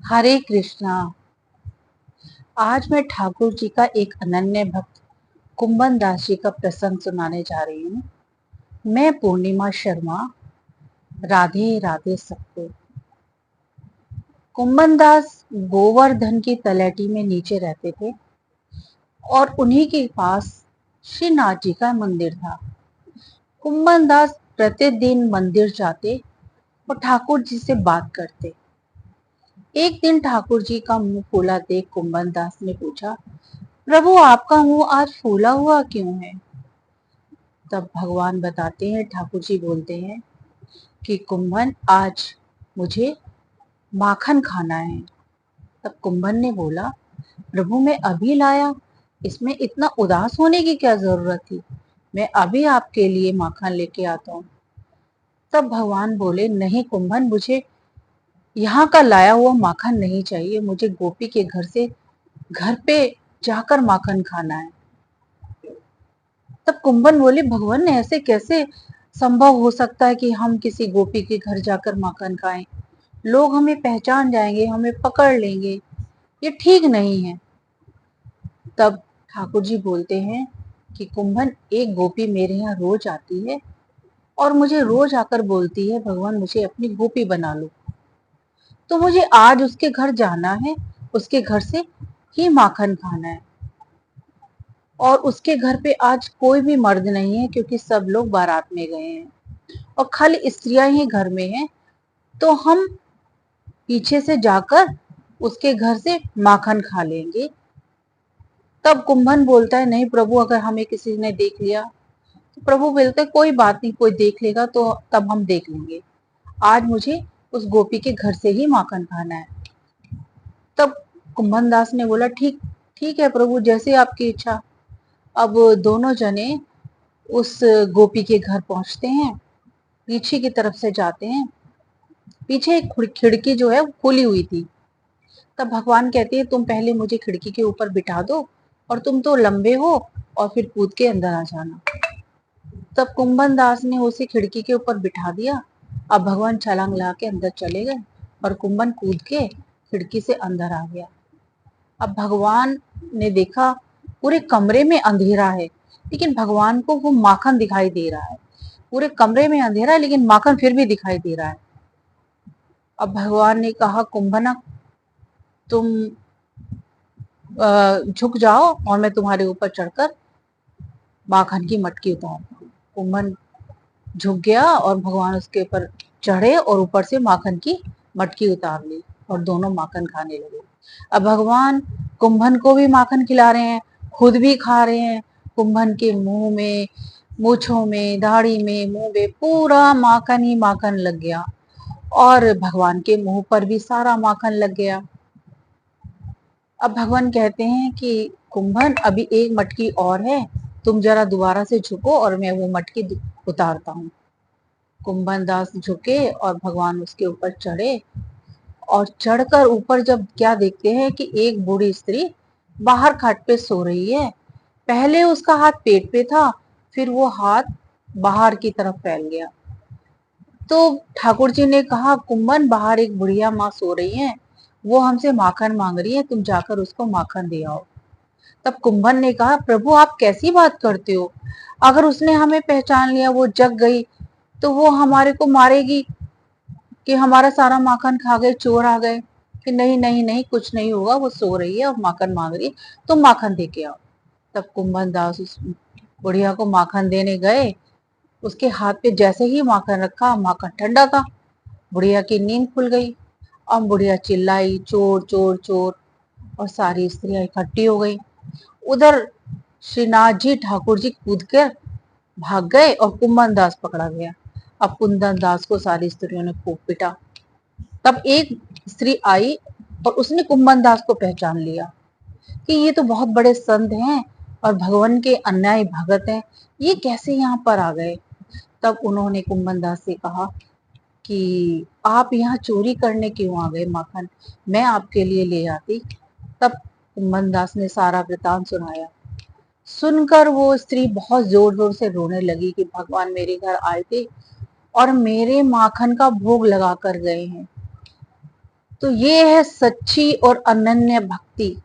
हरे कृष्णा। आज मैं ठाकुर जी का एक अनन्य भक्त कुंभन दास जी का प्रसंग सुनाने जा रही हूँ। मैं पूर्णिमा शर्मा। राधे राधे सबको। कुंभन दास गोवर्धन की तलहटी में नीचे रहते थे और उन्हीं के पास श्री नाथ जी का मंदिर था। कुंभन दास प्रतिदिन मंदिर जाते और ठाकुर जी से बात करते। एक दिन ठाकुर जी का मुंह फूला देख कुंभन दास ने पूछा, प्रभु आपका मुंह आज फूला हुआ क्यों है? तब भगवान बताते हैं, ठाकुर जी बोलते हैं कि कुंभन आज मुझे माखन खाना है। तब कुंभन ने बोला, प्रभु मैं अभी लाया, इसमें इतना उदास होने की क्या जरूरत थी? मैं अभी आपके लिए माखन लेके आता हूँ। तब भगवान बोले, नहीं कुंभन, मुझे यहाँ का लाया हुआ माखन नहीं चाहिए, मुझे गोपी के घर से घर पे जाकर माखन खाना है। तब कुंभन बोले, भगवान ऐसे कैसे संभव हो सकता है कि हम किसी गोपी के घर जाकर माखन खाएं? लोग हमें पहचान जाएंगे, हमें पकड़ लेंगे, ये ठीक नहीं है। तब ठाकुर जी बोलते हैं कि कुंभन, एक गोपी मेरे यहाँ रोज आती है और मुझे रोज आकर बोलती है, भगवान मुझे अपनी गोपी बना लो। तो मुझे आज उसके घर जाना है, उसके घर से ही माखन खाना है। और उसके घर पे आज कोई भी मर्द नहीं है क्योंकि सब लोग बारात में गए हैं और खाली स्त्रियां ही घर में हैं। तो हम पीछे से जाकर उसके घर से माखन खा लेंगे। तब कुंभन बोलता है, नहीं प्रभु, अगर हमें किसी ने देख लिया? तो प्रभु बोलते हैं, कोई बात नहीं, कोई देख लेगा तो तब हम देख लेंगे, आज मुझे उस गोपी के घर से ही माखन खाना है। तब कुंभन दास ने बोला, ठीक ठीक है प्रभु, जैसे आपकी इच्छा। अब दोनों जने उस गोपी के घर पहुंचते हैं, पीछे की तरफ से जाते हैं। पीछे एक खिड़की जो है वो खुली हुई थी। तब भगवान कहते हैं, तुम पहले मुझे खिड़की के ऊपर बिठा दो और तुम तो लंबे हो, और फिर कूद के अंदर आ जाना। तब कुंभन दास ने उसे खिड़की के ऊपर बिठा दिया। अब भगवान छलांग लगा के अंदर चले गए और कुंभन कूद के खिड़की से अंदर आ गया। अब भगवान ने देखा पूरे कमरे में अंधेरा है, लेकिन भगवान को वो माखन दिखाई दे रहा है। पूरे कमरे में अंधेरा है लेकिन माखन फिर भी दिखाई दे रहा है। अब भगवान ने कहा, कुंभना तुम झुक जाओ और मैं तुम्हारे ऊपर चढ़कर माखन की मटकी उतारता हूँ। कुंभन झुक गया और भगवान उसके ऊपर चढ़े और ऊपर से माखन की मटकी उतार ली और दोनों माखन खाने लगे। अब भगवान कुंभन को भी माखन खिला रहे हैं, खुद भी खा रहे हैं। कुंभन के मुंह में, मूछों में, दाढ़ी में, मुंह में पूरा माखन ही माखन लग गया और भगवान के मुंह पर भी सारा माखन लग गया। अब भगवान कहते हैं कि कुंभन, अभी एक मटकी और है, तुम जरा दोबारा से झुको और मैं वो मटकी उतारता हूँ। कुंभन दास झुके और भगवान उसके ऊपर चढ़े और चढ़कर ऊपर जब क्या देखते हैं कि एक बूढ़ी स्त्री बाहर खाट पे सो रही है। पहले उसका हाथ पेट पे था, फिर वो हाथ बाहर की तरफ फैल गया। तो ठाकुर जी ने कहा, कुंभन, बाहर एक बुढ़िया माँ सो रही है, वो हमसे माखन मांग रही है, तुम जाकर उसको माखन दे आओ। तब कुंभन ने कहा, प्रभु आप कैसी बात करते हो? अगर उसने हमें पहचान लिया, वो जग गई, तो वो हमारे को मारेगी कि हमारा सारा माखन खा गए, चोर आ गए। कि नहीं नहीं नहीं, कुछ नहीं होगा, वो सो रही है और माखन मांग रही है, तुम माखन दे के आओ। तब कुंभन दास उस बुढ़िया को माखन देने गए। उसके हाथ पे जैसे ही माखन रखा, माखन ठंडा था। बुढ़िया की नींद खुल गई। अब बुढ़िया चिल्लाई, चोर चोर चोर, और सारी स्त्रियां इकट्ठी हो गई। उधर श्रीनाथ जी ठाकुर जी कूद कर भाग गए और कुंभन दास पकड़ा गया। अब कुंदन दास को सारी स्त्रियों ने खूब पिटा। तब एक स्त्री आई और उसने कुंभन दास को पहचान लिया कि ये तो बहुत बड़े संत हैं और भगवान के अन्यायी भगत हैं, ये कैसे यहाँ पर आ गए? तब उन्होंने कुंभन दास से कहा कि आप यहाँ चोरी करने क्यों आ गए माखन? मैं आपके लिए ले आती। तब कुंभन दास ने सारा वृतांत सुनाया। सुनकर वो स्त्री बहुत जोर जोर से रोने लगी कि भगवान मेरे घर आए थे और मेरे माखन का भोग लगा कर गए हैं। तो ये है सच्ची और अनन्य भक्ति,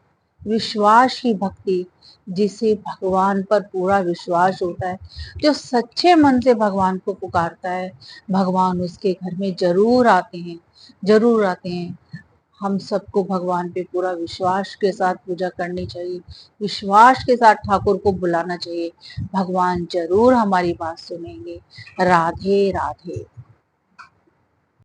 विश्वास की भक्ति, जिसे भगवान पर पूरा विश्वास होता है। जो सच्चे मन से भगवान को पुकारता है, भगवान उसके घर में जरूर आते हैं, जरूर आते हैं। हम सबको भगवान पे पूरा विश्वास के साथ पूजा करनी चाहिए, विश्वास के साथ ठाकुर को बुलाना चाहिए। भगवान जरूर हमारी बात सुनेंगे। राधे राधे।